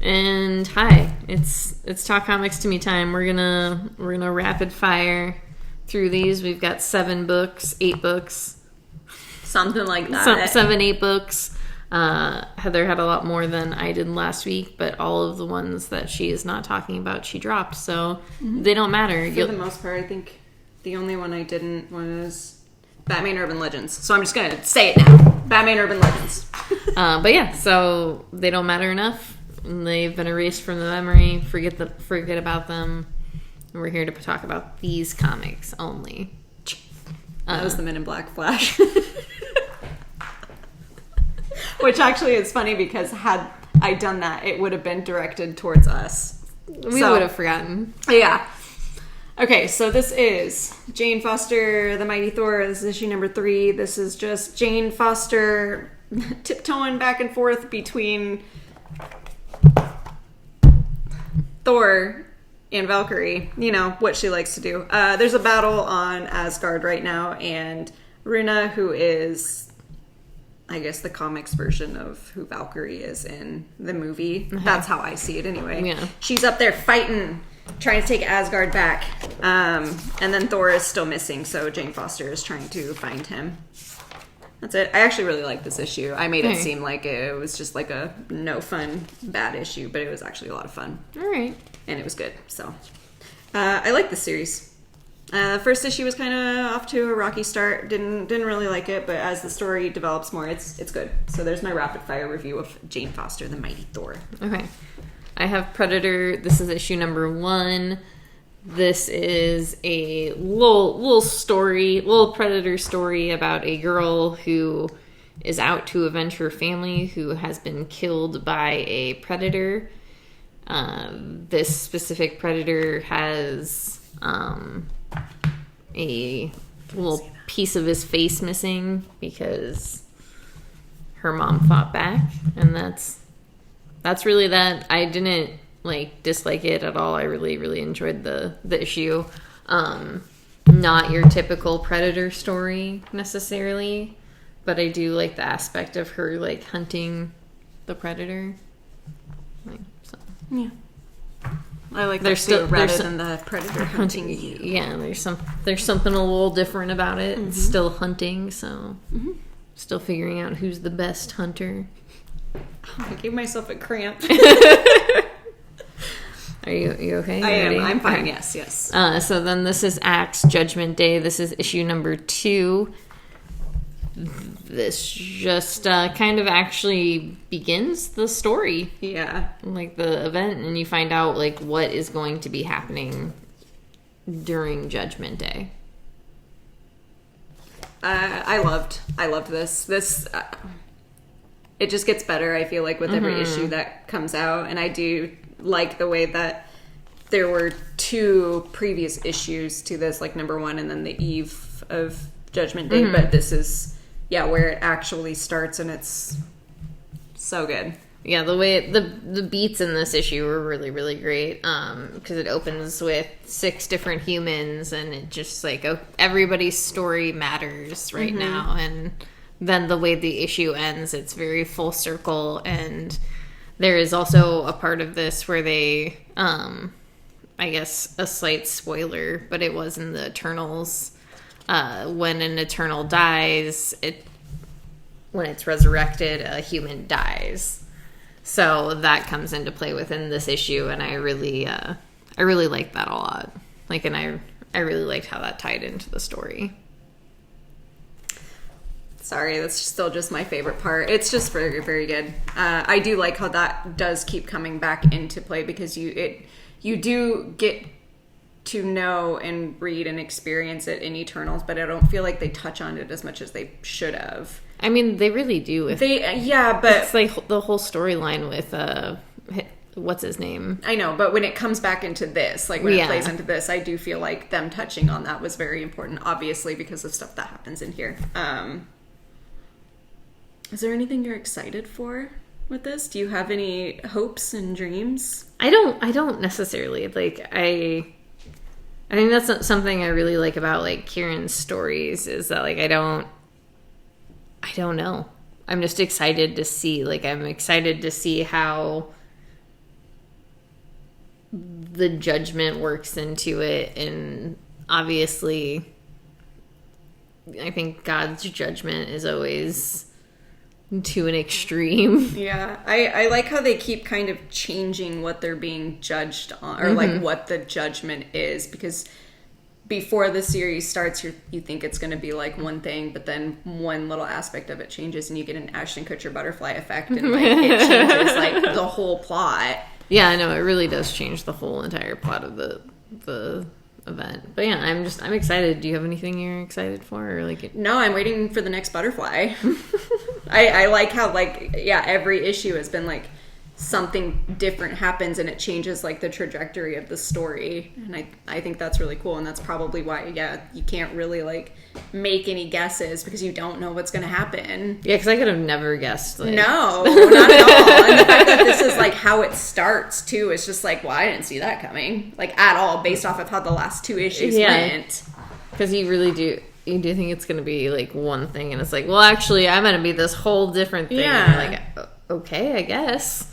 And hi, it's Talk Comics to Me time. We're gonna rapid fire through these. We've got 8 books, something like that. 8 books. Heather had a lot more than I did last week, but all of the ones that she is not talking about, she dropped, so they don't matter. For the most part, I think the only one I didn't was Batman Urban Legends. So I'm just gonna say it now: Batman Urban Legends. But yeah, so they don't matter enough. They've been erased from the memory. Forget about them. And we're here to talk about these comics only. That was the Men in Black Flash. Which actually is funny because had I done that, it would have been directed towards us. We would have forgotten. Yeah. Okay, so this is Jane Foster, The Mighty Thor. This is issue number 3. This is just Jane Foster tiptoeing back and forth between Thor and Valkyrie. You know, what she likes to do. There's a battle on Asgard right now, and Runa, who is, I guess, the comics version of who Valkyrie is in the movie. That's how I see it anyway. Yeah. She's up there fighting, trying to take Asgard back. And then Thor is still missing, so Jane Foster is trying to find him. That's it. I actually really like this issue. I made it seem like it was just like a no fun, bad issue, but it was actually a lot of fun. All right. And it was good, so. I like this series. First issue was kind of off to a rocky start. Didn't really like it, but as the story develops more, it's good. So there's my rapid fire review of Jane Foster, The Mighty Thor. Okay. I have Predator. This is issue number 1. This is a little Predator story about a girl who is out to avenge her family who has been killed by a predator. This specific predator has a little piece of his face missing because her mom fought back, and that's really that. I didn't dislike it at all. I really enjoyed the issue. Not your typical Predator story necessarily, but I do like the aspect of her hunting the predator. Yeah. I like that too, rather than the predator hunting you. Yeah, there's something a little different about it. It's still hunting, so still figuring out who's the best hunter. I gave myself a cramp. Are you okay? I am. I'm fine. Okay. Yes. So then this is Axe Judgment Day. This is issue number 2. This just kind of actually begins the story. Yeah. The event, and you find out what is going to be happening during Judgment Day. I loved this. It just gets better, I feel like, with every issue that comes out. And I do like the way that there were 2 previous issues to this, number 1 and then the eve of Judgment Day. But this is, where it actually starts, and it's so good. Yeah, the way the beats in this issue were really great, because it opens with 6 different humans, and it just everybody's story matters right now. And then the way the issue ends, it's very full circle. And there is also a part of this where they, I guess a slight spoiler, but it was in the Eternals. When an Eternal dies, when it's resurrected, a human dies. So that comes into play within this issue, and I really liked that a lot. And I really liked how that tied into the story. Sorry, that's still just my favorite part. It's just very, very good. I do like how that does keep coming back into play, because you do get to know and read and experience it in Eternals, but I don't feel like they touch on it as much as they should have. I mean, they really do. But it's the whole storyline with what's his name? I know, but when it comes back into this, when it plays into this, I do feel like them touching on that was very important, obviously, because of stuff that happens in here. Is there anything you're excited for with this? Do you have any hopes and dreams? I don't necessarily. I think that's something I really like about Kieran's stories, is that I don't know. I'm just excited to see I'm excited to see how the judgment works into it, and obviously I think God's judgment is always to an extreme. Yeah, I like how they keep kind of changing what they're being judged on, or like what the judgment is, because before the series starts, you think it's going to be like one thing, but then one little aspect of it changes, and you get an Ashton Kutcher butterfly effect, and like it changes like the whole plot. Yeah, I know, it really does change the whole entire plot of the event. But yeah, I'm excited. Do you have anything you're excited for, or like? No, I'm waiting for the next butterfly. I like how like, yeah, every issue has been like something different happens, and it changes like the trajectory of the story, and I think that's really cool, and that's probably why, yeah, you can't really like make any guesses because you don't know what's going to happen. Yeah, because I could have never guessed. Like... No, not at all. And the fact that this is like how it starts too, it's just like, well, I didn't see that coming, like at all, based off of how the last two issues went. Because you really do. You do think it's going to be like one thing, and it's like, well, actually, I'm going to be this whole different thing. Yeah. And you're like, okay, I guess.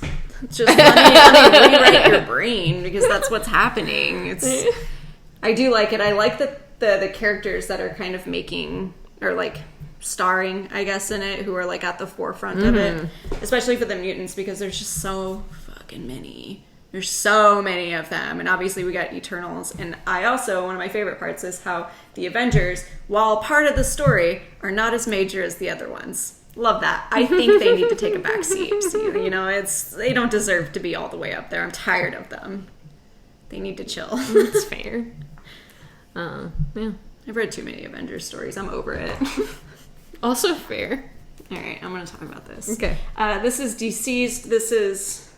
Just let me rewrite your brain, because that's what's happening. I do like it. I like the characters that are kind of making, or like starring, I guess, in it, who are like at the forefront of it, especially for the mutants, because there's just so fucking many. There's so many of them, and obviously we got Eternals. And I also, one of my favorite parts is how the Avengers, while part of the story, are not as major as the other ones. Love that. I think they need to take a back seat. You know, they don't deserve to be all the way up there. I'm tired of them. They need to chill. That's fair. Yeah. I've read too many Avengers stories. I'm over it. Also fair. All right, I'm going to talk about this. Okay. This is DCeased. This is...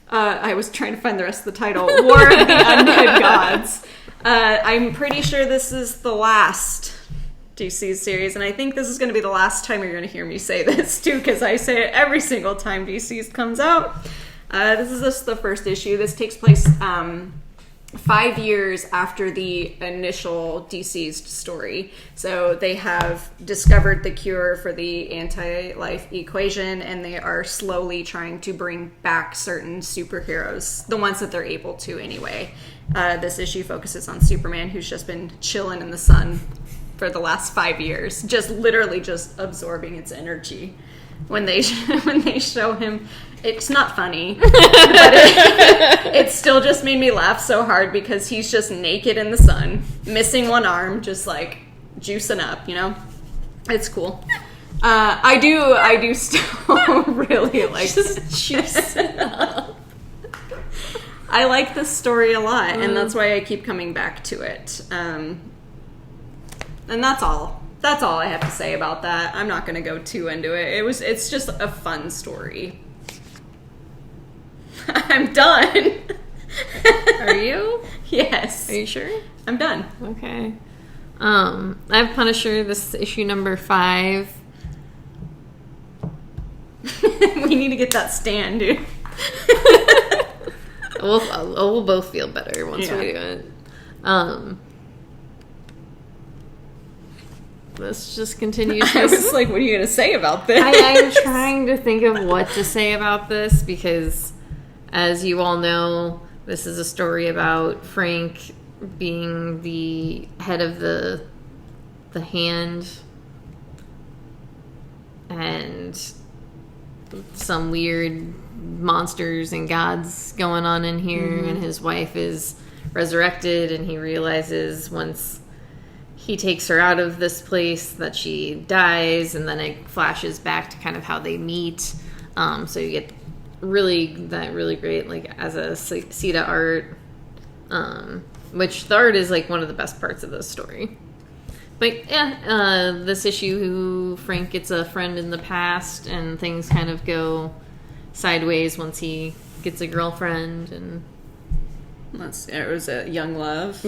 I was trying to find the rest of the title. War of the Undead Gods. I'm pretty sure this is the last DCeased series, and I think this is going to be the last time you're going to hear me say this, too, because I say it every single time DCeased comes out. This is just the first issue. This takes place 5 years after the initial DCeased story. So they have discovered the cure for the anti-life equation, and they are slowly trying to bring back certain superheroes, the ones that they're able to anyway. This issue focuses on Superman, who's just been chilling in the sun for the last 5 years, just literally just absorbing its energy. When they show him, it's not funny, but it still just made me laugh so hard, because he's just naked in the sun, missing one arm, just like juicing up, you know? It's cool. I do still really like just juicing up. I like this story a lot, and that's why I keep coming back to it. And that's all. That's all I have to say about that. I'm not going to go too into it. It's just a fun story. I'm done. Are you? Yes. Are you sure? I'm done. Okay. I have Punisher. This is issue number 5. We need to get that stand, dude. We'll both feel better once we do it. This just continues. I was like, what are you going to say about this? I'm trying to think of what to say about this, because, as you all know, this is a story about Frank being the head of the hand, and some weird monsters and gods going on in here, and his wife is resurrected, and he realizes once he takes her out of this place that she dies, and then it flashes back to kind of how they meet. So you get really great, like, as a Sita art, which the art is like one of the best parts of this story. But yeah, this issue, Frank gets a friend in the past, and things kind of go sideways once he gets a girlfriend, and it was a young love,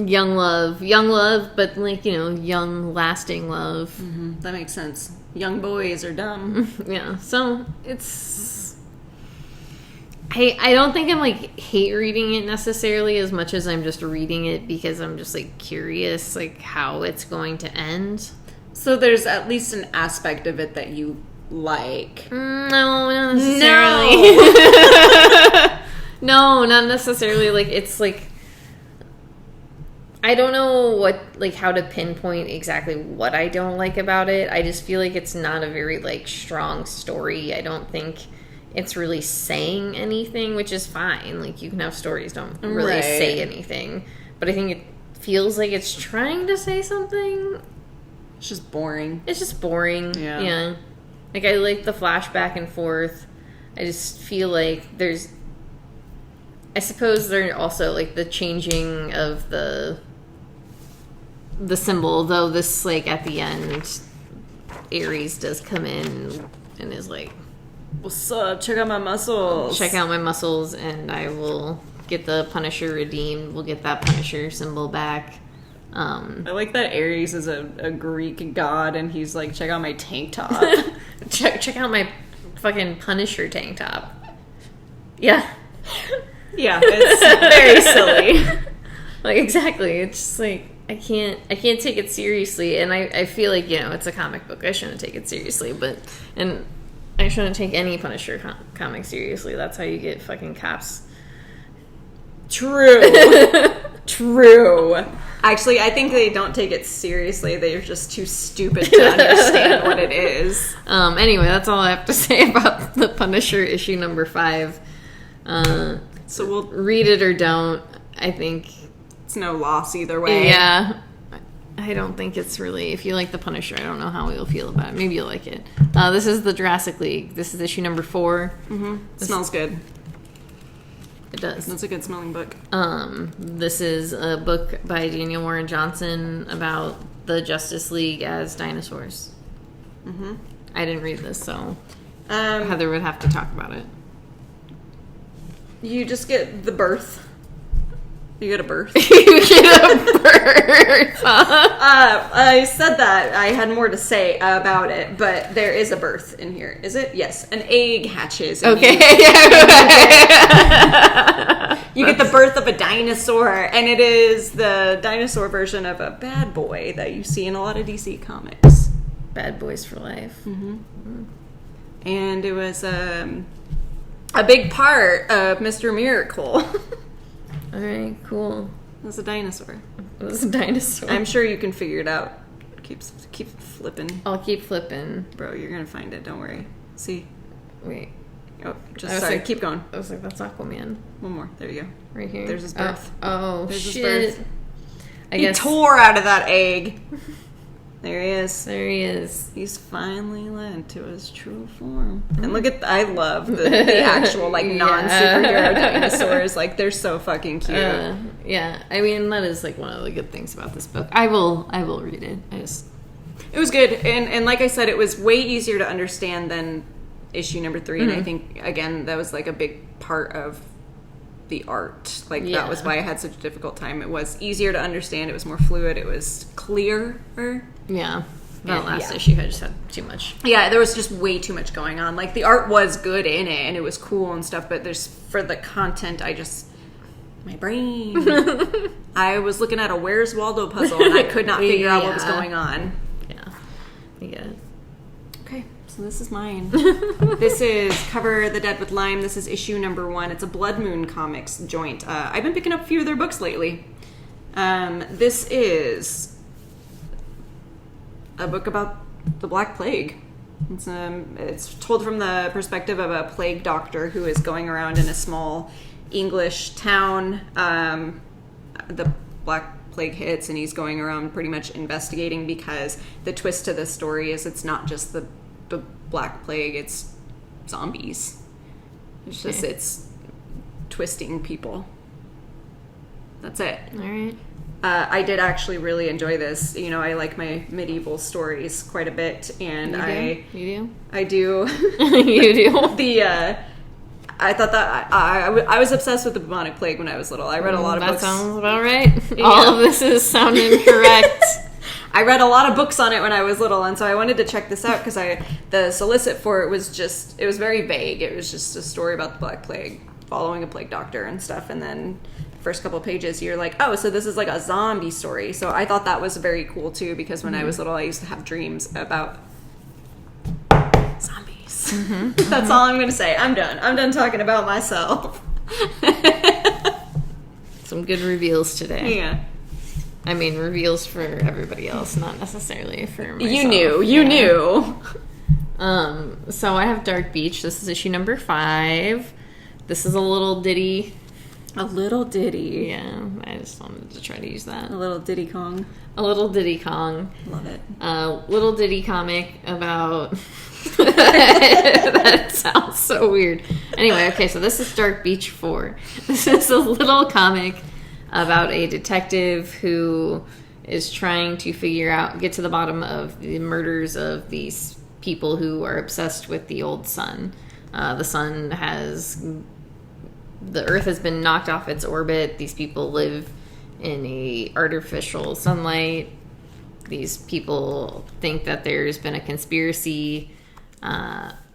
but like, you know, young lasting love. That makes sense. Young boys are dumb. Yeah, so it's, I don't think I'm like hate reading it necessarily, as much as I'm just reading it because I'm just like curious like how it's going to end. So there's at least an aspect of it that you like. No, not necessarily. No, not necessarily. Like, it's like, I don't know how to pinpoint exactly what I don't like about it. I just feel like it's not a very, like, strong story. I don't think it's really saying anything, which is fine. Like, you can have stories don't really say anything. But I think it feels like it's trying to say something. It's just boring. Yeah. Like, I like the flash back and forth. I just feel like I suppose they're also, like, the changing of the symbol, though this, like, at the end, Ares does come in and is like, what's up? Check out my muscles. And I will get the Punisher redeemed. We'll get that Punisher symbol back. I like that Ares is a Greek god, and he's like, check out my tank top. check out my fucking Punisher tank top. Yeah. Yeah, it's very silly. Like, exactly. It's just like, I can't take it seriously, and I feel like, it's a comic book. I shouldn't take it seriously, and I shouldn't take any Punisher comic seriously. That's how you get fucking cops. True. Actually, I think they don't take it seriously. They're just too stupid to understand what it is. Anyway, that's all I have to say about the Punisher issue number 5. So we'll read it or don't. I think it's no loss either way. Yeah. I don't think it's really... If you like the Punisher, I don't know how you'll feel about it. Maybe you'll like it. This is the Jurassic League. This is issue number 4. Mm-hmm. Smells good. It does. That's a good smelling book. This is a book by Daniel Warren Johnson about the Justice League as dinosaurs. Mm-hmm. I didn't read this, so Heather would have to talk about it. You just get the birth. You get a birth. You get a birth. I said that. I had more to say about it, but there is a birth in here. Is it? Yes. An egg hatches. Okay. You get the birth of a dinosaur, and it is the dinosaur version of a bad boy that you see in a lot of DC comics. Bad boys for life. Mm-hmm. And it was a big part of Mr. Miracle. All right, cool. It was a dinosaur. I'm sure you can figure it out. Keep flipping. I'll keep flipping. Bro, you're gonna find it. Don't worry. See? Wait. Oh, sorry. Keep going. I was like, that's Aquaman. One more. There you go. Right here. There's his birth. There's shit. His birth. I guess. He tore out of that egg. There he is. He's finally led to his true form. And look at... I love the actual, like, non-superhero dinosaurs. Like, they're so fucking cute. Yeah. I mean, that is, like, one of the good things about this book. I will read it. It was good. And like I said, it was way easier to understand than issue number 3. Mm-hmm. And I think, again, that was, like, a big part of the art. Like, that was why I had such a difficult time. It was easier to understand. It was more fluid. It was clearer. Yeah. That last issue, I just had too much. Yeah, there was just way too much going on. Like, the art was good in it, and it was cool and stuff, but for the content, my brain. I was looking at a Where's Waldo puzzle, and I could not figure out what was going on. Yeah. I get it. Okay, so this is mine. This is Cover the Dead with Lime. This is issue number 1. It's a Blood Moon Comics joint. I've been picking up a few of their books lately. This is a book about the Black Plague. It's told from the perspective of a plague doctor who is going around in a small English town. The Black Plague hits, and he's going around pretty much investigating, because the twist to this story is it's not just the Black Plague, it's zombies. It's just, it's twisting people. That's it. All right. I did actually really enjoy this. I like my medieval stories quite a bit, and You do? I do. You do? I thought that I was obsessed with the bubonic plague when I was little. I read a lot of books. That sounds about right. Yeah. All of this is sounding correct. I read a lot of books on it when I was little, and so I wanted to check this out because the solicit for it was very vague. It was just a story about the Black Plague, following a plague doctor and stuff, and then first couple pages you're like, oh, so this is like a zombie story. So I thought that was very cool too, because when I was little I used to have dreams about zombies. That's all I'm gonna say. I'm done talking about myself. Some good reveals today. Yeah. I mean, reveals for everybody else, not necessarily for myself. You knew. So I have Dark Beach. This is issue number 5. This is a little ditty. A little ditty. Yeah, I just wanted to try to use that. A little Diddy Kong. A little Diddy Kong. Love it. Little ditty comic about... That sounds so weird. Anyway, okay, so this is Dark Beach 4. This is a little comic about a detective who is trying to get to the bottom of the murders of these people who are obsessed with the old sun. The Earth has been knocked off its orbit. These people live in a artificial sunlight. These people think that there's been a conspiracy.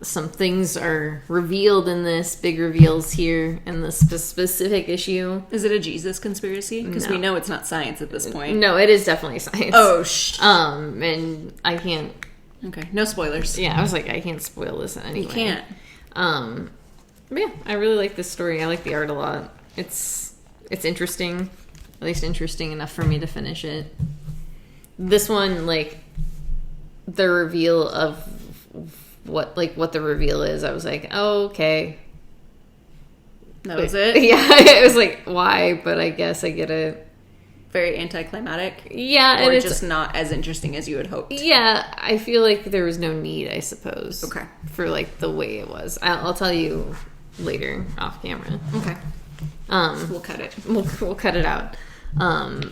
Some things are revealed in this, big reveals here in this specific issue. Is it a Jesus conspiracy? Because we know it's not science at this point. No, it is definitely science. Oh, and I can't... Okay, no spoilers. Yeah, I was like, I can't spoil this in any way. You can't. But yeah, I really like this story. I like the art a lot. It's interesting. At least interesting enough for me to finish it. This one, like, the reveal of what the reveal is, I was like, oh, okay. That was it? Yeah, it was like, why? But I guess I get it. Very anticlimactic? Yeah. Or just not as interesting as you had hoped? Yeah, I feel like there was no need, I suppose. Okay. For, like, the way it was. I'll tell you later, off camera. Okay. We'll cut it. We'll cut it out.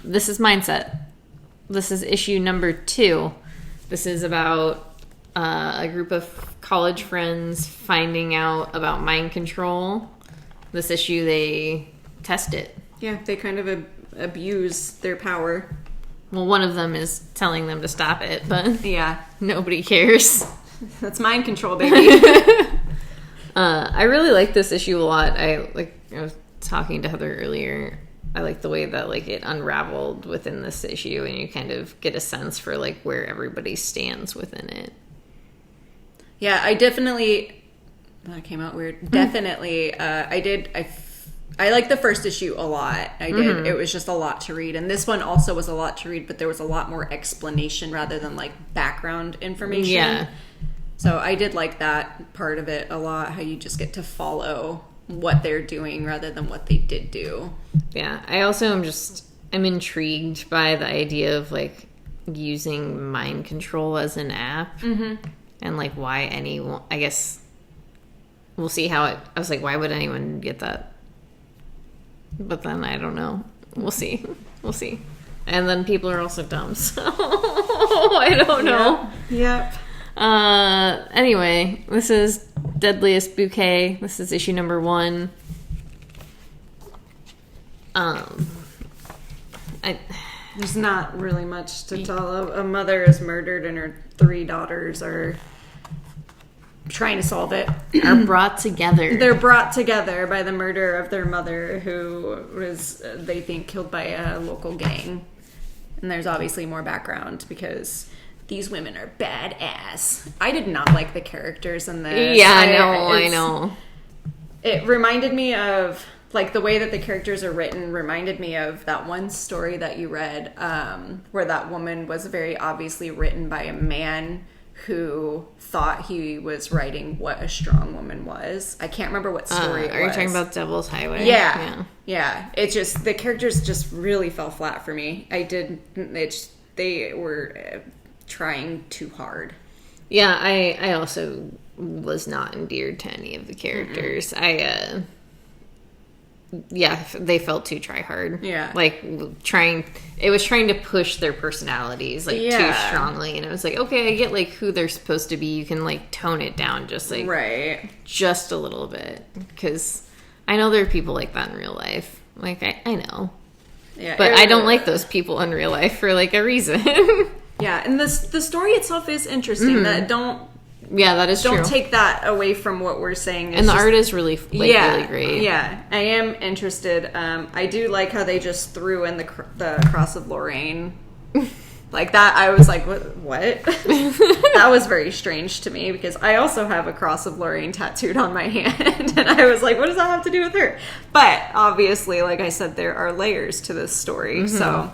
This is Mindset. This is issue number 2. This is about a group of college friends finding out about mind control. This issue, they test it. Yeah, they kind of abuse their power. Well, one of them is telling them to stop it, but yeah, nobody cares. That's mind control, baby. I really like this issue a lot. I was talking to Heather earlier. I like the way that, like, it unraveled within this issue, and you kind of get a sense for, like, where everybody stands within it. Yeah, I definitely... That came out weird. Definitely. I liked the first issue a lot. I did. Mm-hmm. It was just a lot to read. And this one also was a lot to read, but there was a lot more explanation rather than, like, background information. Yeah. So I did like that part of it a lot, how you just get to follow what they're doing rather than what they did do. Yeah. I also I'm intrigued by the idea of, like, using mind control as an app. Mm-hmm. And, like, why anyone... I guess we'll see how it... I was like, why would anyone get that? But then I don't know. We'll see. We'll see. And then people are also dumb, so I don't know. Yep. Anyway, this is Deadliest Bouquet. This is issue number 1. There's not really much to tell. A mother is murdered and her 3 daughters are trying to solve it. Are brought together. They're brought together by the murder of their mother, who was, they think, killed by a local gang. And there's obviously more background because these women are badass. I did not like the characters in this. Yeah, I know. It reminded me of... Like, the way that the characters are written reminded me of that one story that you read, where that woman was very obviously written by a man who thought he was writing what a strong woman was. I can't remember what story it was. Are you talking about Devil's Highway? Yeah. It just, the characters just really fell flat for me. They were trying too hard. Yeah, I also was not endeared to any of the characters. Mm-hmm. Yeah, they felt too try hard. Yeah. Like, it was trying to push their personalities, like, too strongly. And it was like, okay, I get, like, who they're supposed to be. You can, like, tone it down just, like, right, just a little bit. Because I know there are people like that in real life. Like, I know. Yeah. But I don't like those people in real life for, like, a reason. Yeah, and the story itself is interesting. Mm-hmm. That is true. Don't take that away from what we're saying. And the art is really, really great. Yeah, I am interested. I do like how they just threw in the Cross of Lorraine. Like that, I was like, what? That was very strange to me because I also have a Cross of Lorraine tattooed on my hand. And I was like, what does that have to do with her? But obviously, like I said, there are layers to this story. Mm-hmm. So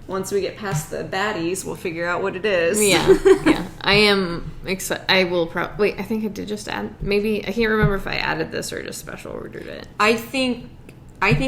once we get past the baddies, we'll figure out what it is. Yeah. I am excited. I will probably... Wait, I think I did just add... Maybe... I can't remember if I added this or just special ordered it. I think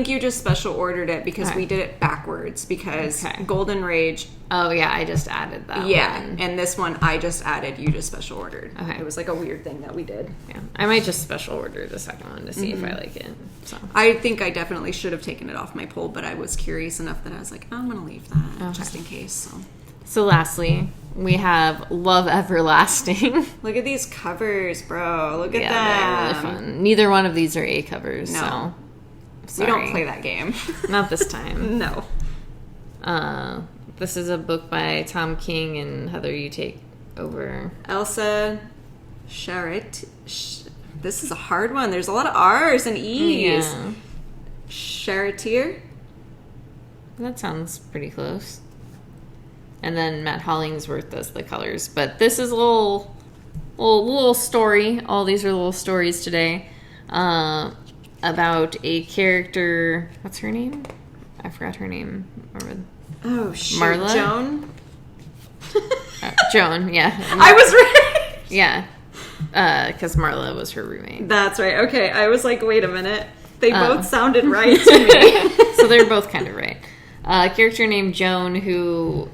you just special ordered it because we did it backwards because Golden Rage... Oh, yeah, I just added that one. And this one I just added, you just special ordered. Okay. It was like a weird thing that we did. Yeah. I might just special order the second one to see if I like it. So I think I definitely should have taken it off my poll, but I was curious enough that I was like, I'm going to leave that just in case. So lastly, we have Love Everlasting. Look at these covers, bro. Look at them. They're really fun. Neither one of these are A covers, no. So we don't play that game. Not this time. No. This is a book by Tom King and Heather, you take over. Elsa Charretier. This is a hard one. There's a lot of R's and E's. Yeah. Charretier. That sounds pretty close. And then Matt Hollingsworth does the colors. But this is a little story. All these are little stories today. About a character. What's her name? I forgot her name. Oh, shoot. Marla? Joan? Joan, yeah. I was right. Yeah. Because Marla was her roommate. That's right. Okay, I was like, wait a minute. They both sounded right to me. So they're both kind of right. A character named Joan who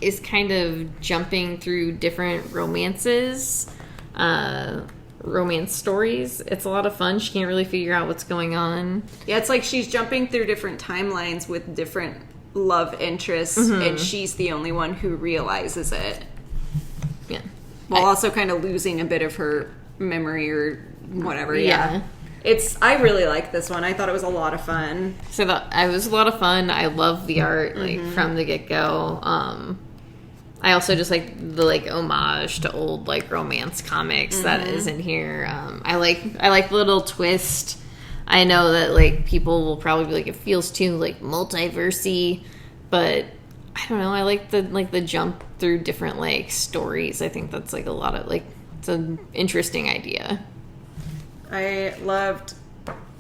is kind of jumping through different romances, romance stories. It's a lot of fun. She can't really figure out what's going on. Yeah, it's like she's jumping through different timelines with different love interests, and she's the only one who realizes it. Yeah. While also kind of losing a bit of her memory or whatever. Yeah. I really like this one. I thought it was a lot of fun. So it was a lot of fun. I love the art, from the get-go. I also just like the homage to old romance comics that is in here. I like the little twist. I know that people will probably be like, it feels too multiversey, but I don't know. I like the jump through different stories. I think that's a lot of it's an interesting idea. I loved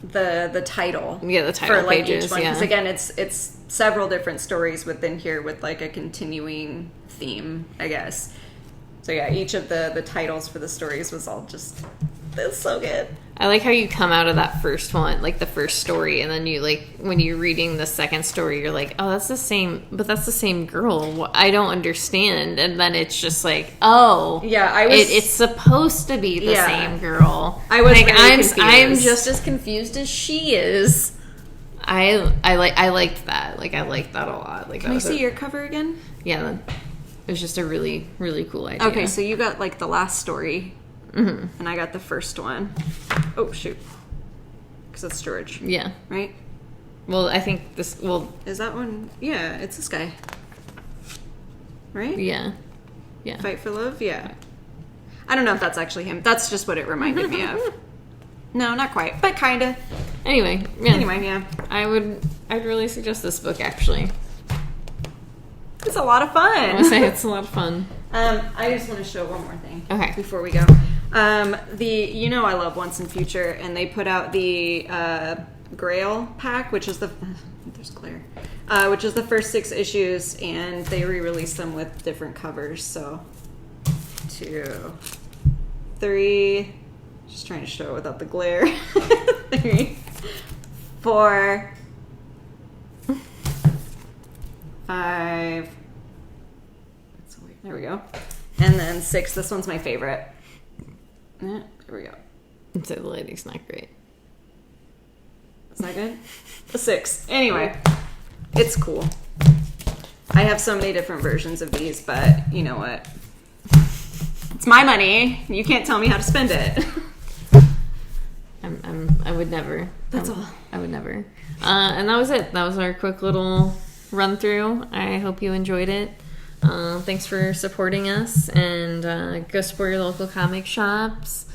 the title. Yeah, the title for pages. Each one, because again, it's several different stories within here with a continuing theme, I guess. So yeah, each of the titles for the stories was all just, that's so good. I like how you come out of that first one, the first story, and then you when you're reading the second story, you're like, oh, that's the same girl. I don't understand. And then it's just oh, yeah, it's supposed to be the same girl. I was I'm just as confused as she is. I liked that. I liked that a lot. Can I see your cover again? Yeah, it was just a really, really cool idea. Okay, so you got the last story. Mm-hmm. And I got the first one. Oh, shoot. Because that's George. Yeah. Right? Well, I think this... Well... Is that one? Yeah, it's this guy. Right? Yeah. Yeah. Fight for Love? Yeah. I don't know if that's actually him. That's just what it reminded me of. No, not quite. But kind of. Anyway, yeah. I'd really suggest this book, actually. It's a lot of fun. I want to say it's a lot of fun. I just want to show one more thing. Okay. Before we go. I love Once and Future, and they put out the Grail Pack, which is there's Claire, which is the first 6 issues, and they re-released them with different covers. So 2, 3, just trying to show it without the glare. 3, 4, 5. That's weird. There we go. And then 6. This one's my favorite. There we go. So the lighting's not great. Is that good? A 6. Anyway, it's cool. I have so many different versions of these, but you know what? It's my money. You can't tell me how to spend it. I would never. That's all. I would never. And that was it. That was our quick little run through. I hope you enjoyed it. Thanks for supporting us, and go support your local comic shops,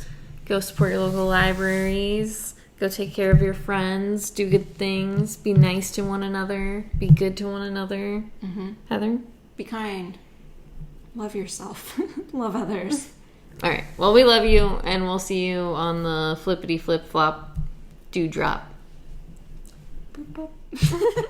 go support your local libraries, go take care of your friends, do good things, be nice to one another, be good to one another. Mm-hmm. Heather? Be kind. Love yourself. Love others. All right. Well, we love you, and we'll see you on the flippity flip flop dewdrop. Boop, boop.